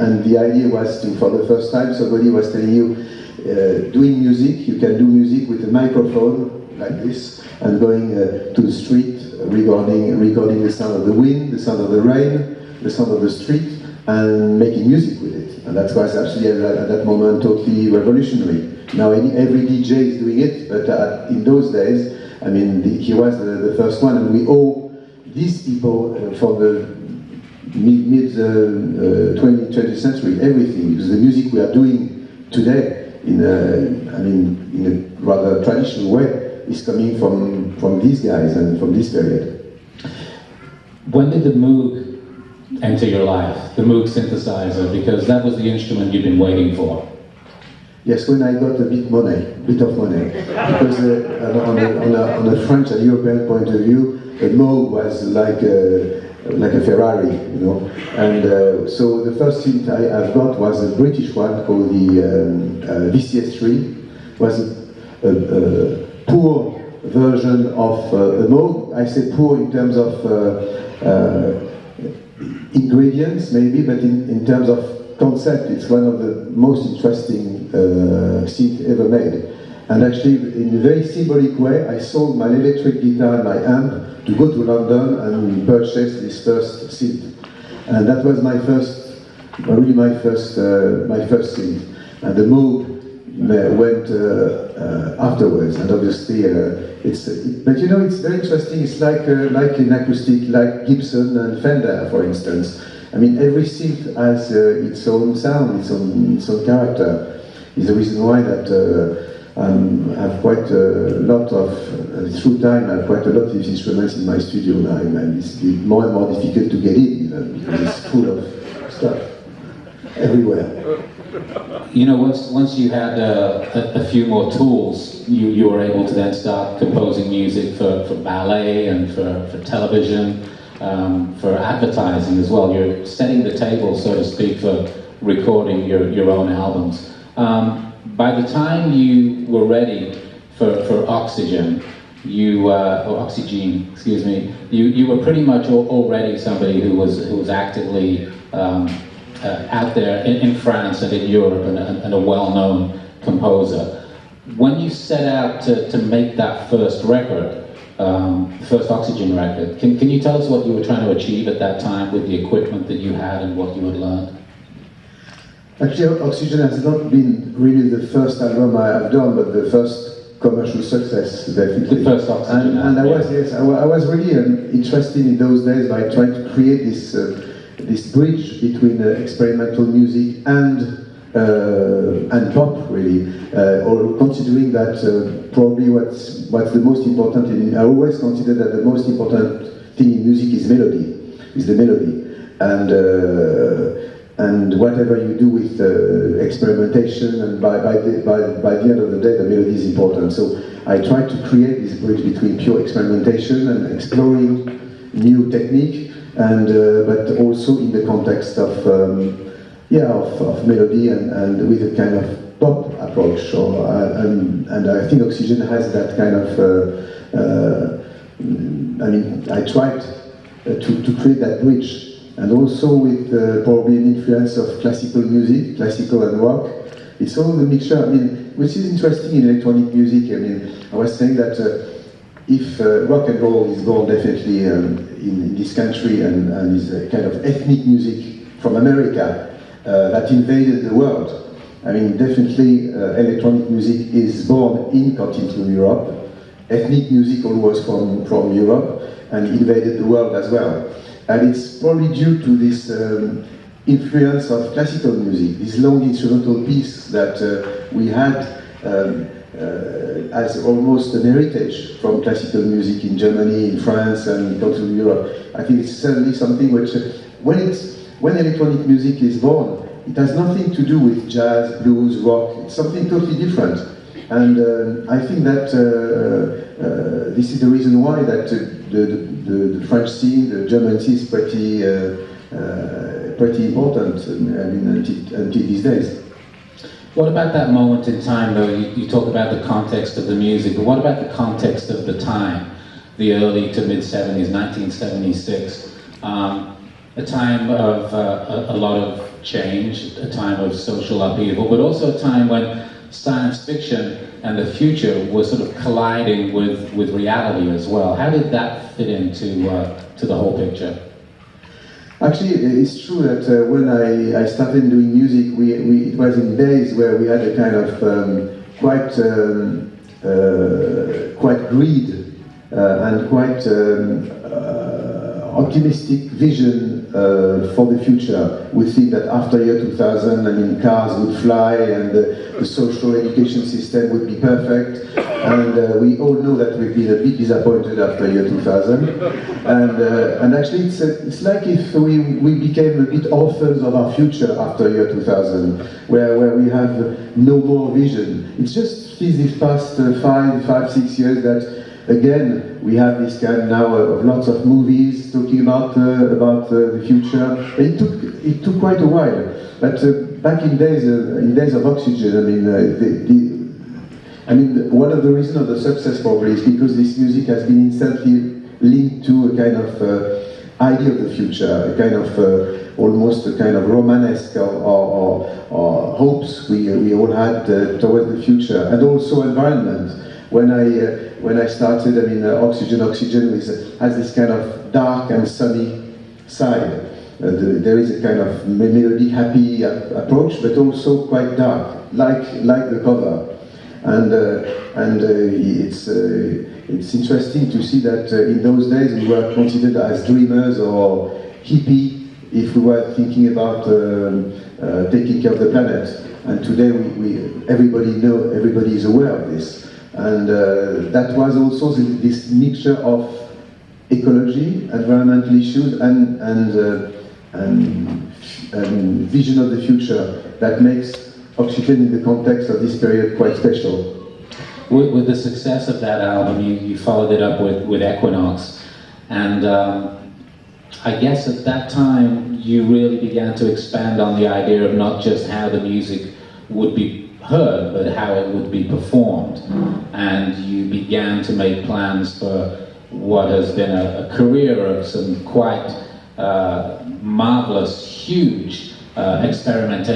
and the idea was to, for the first time, somebody was telling you, doing music, you can do music with a microphone like this, and going to the street, recording the sound of the wind, the sound of the rain, the sound of the street, and making music with it. And that was actually at that moment totally revolutionary. Now every DJ is doing it, but in those days, I mean, he was the first one, and we owe these people for the mid 20th century everything, because the music we are doing today in a rather traditional way is coming from these guys and from this period. When did the Moog enter your life, the Moog synthesizer, because that was the instrument you've been waiting for? Yes, when I got a bit of money, because on a French and European point of view, a Moog was like a Ferrari, you know. And so the first synth I've got was a British one called the VCS3. Was a poor version of a Moog. I say poor in terms of ingredients, maybe, but in terms of concept, it's one of the most interesting synth ever made. And actually, in a very symbolic way, I sold my electric guitar and my amp to go to London and purchase this first synth. And that was my first, really my first synth. And the Moog went afterwards, and obviously but you know, it's very interesting. It's like in acoustic, like Gibson and Fender, for instance. I mean, every synth has its own sound, its own character. Is the reason why that I have quite a lot of, through time, I have quite a lot of these instruments in my studio now, and it's more and more difficult to get in, because it's full of stuff everywhere. You know, once you had a few more tools, you were able to then start composing music for ballet and for television, for advertising as well. You're setting the table, so to speak, for recording your own albums. By the time you were ready for Oxygene, or Oxygene, excuse me, you were pretty much already somebody who was actively out there in France and in Europe, and a well-known composer. When you set out to make that first record, first Oxygene record, can you tell us what you were trying to achieve at that time with the equipment that you had and what you had learned? Actually, Oxygene has not been really the first album I have done, but the first commercial success, definitely. The first Oxygene. And I was really interested in those days by trying to create this bridge between experimental music and pop, really, or considering that probably what's the most important. I always consider that the most important thing in music is the melody, and whatever you do with experimentation, and by the end of the day, the melody is important. So I try to create this bridge between pure experimentation and exploring new technique, and but also in the context of melody and with a kind of pop approach. And I think Oxygene has that kind of. I tried to create that bridge. And also with probably an influence of classical music, classical and rock. It's all the mixture, which is interesting in electronic music. I was saying that if rock and roll is born definitely in this country and is a kind of ethnic music from America that invaded the world, definitely electronic music is born in continental Europe. Ethnic music always from Europe and invaded the world as well. And it's probably due to this influence of classical music, this long instrumental piece that we had as almost an heritage from classical music in Germany, in France, and continental Europe. I think it's certainly something which, when electronic music is born, it has nothing to do with jazz, blues, rock. It's something totally different. And I think that this is the reason why that the French scene, the German scene is pretty important until these days. What about that moment in time, though? You talk about the context of the music, but what about the context of the time, the early to mid-70s, 1976, a time of a lot of change, a time of social upheaval, but also a time when science fiction and the future were sort of colliding with reality as well. How did that fit into to the whole picture? Actually, it's true that when I started doing music, it was in days where we had a kind of quite greed and quite optimistic vision for the future. We think that after year 2000, I mean, cars would fly and the social education system would be perfect. And we all know that we've been a bit disappointed after year 2000. And actually, it's like if we became a bit authors of our future after year 2000, where we have no more vision. It's just these past 5, 6 years that again, we have this kind now of lots of movies talking about the future. It took quite a while, but back in days of Oxygene, I mean, one of the reasons of the success probably is because this music has been instantly linked to a kind of idea of the future, a kind of almost a kind of Romanesque or hopes we all had towards the future, and also environment. When I started, I mean, Oxygene has this kind of dark and sunny side. There is a kind of melodic, happy approach, but also quite dark, like the cover. And it's interesting to see that in those days we were considered as dreamers or hippie if we were thinking about taking care of the planet. And today everybody is aware of this. And that was also this mixture of ecology, environmental issues, and vision of the future that makes Oxygene in the context of this period quite special. With the success of that album, you followed it up with Equinox, and I guess at that time you really began to expand on the idea of not just how the music would be heard, but how it would be performed, and you began to make plans for what has been a career of some quite marvelous, huge experimentation